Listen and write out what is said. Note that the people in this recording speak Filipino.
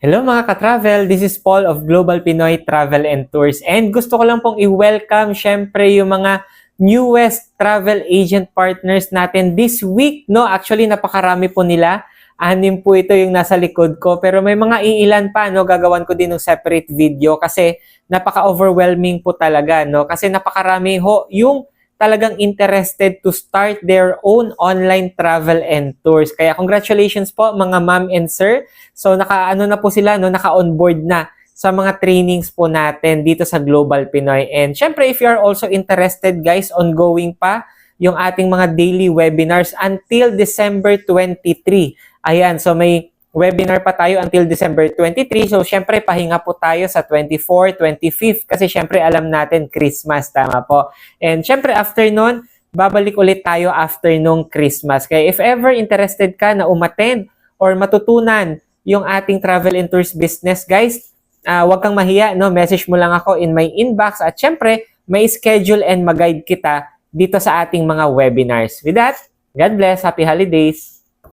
Hello mga ka-travel, this is Paul of Global Pinoy Travel and Tours. And gusto ko lang pong i-welcome syempre yung mga newest travel agent partners natin this week, no? Actually, napakarami po nila. 6 po ito yung nasa likod ko. Pero may mga iilan pa, no? Gagawan ko din ng separate video kasi napaka-overwhelming po talaga, no? Kasi napakarami ho yung talagang interested to start their own online travel and tours. Kaya congratulations po mga ma'am and sir. So naka-ano na po sila, no, naka-onboard na sa mga trainings po natin dito sa Global Pinoy. And syempre, if you are also interested, guys, ongoing pa yung ating mga daily webinars until December 23. Ayan, so may webinar pa tayo until December 23. So syempre, pahinga po tayo sa 24, 25 kasi syempre alam natin Christmas, tama po. And syempre, after nun, babalik ulit tayo after nung Christmas. Kaya if ever interested ka na umattend or matutunan yung ating travel and tours business, guys, huwag kang mahiya, no? Message mo lang ako in my inbox at syempre, may schedule and mag-guide kita dito sa ating mga webinars. With that, God bless, happy holidays!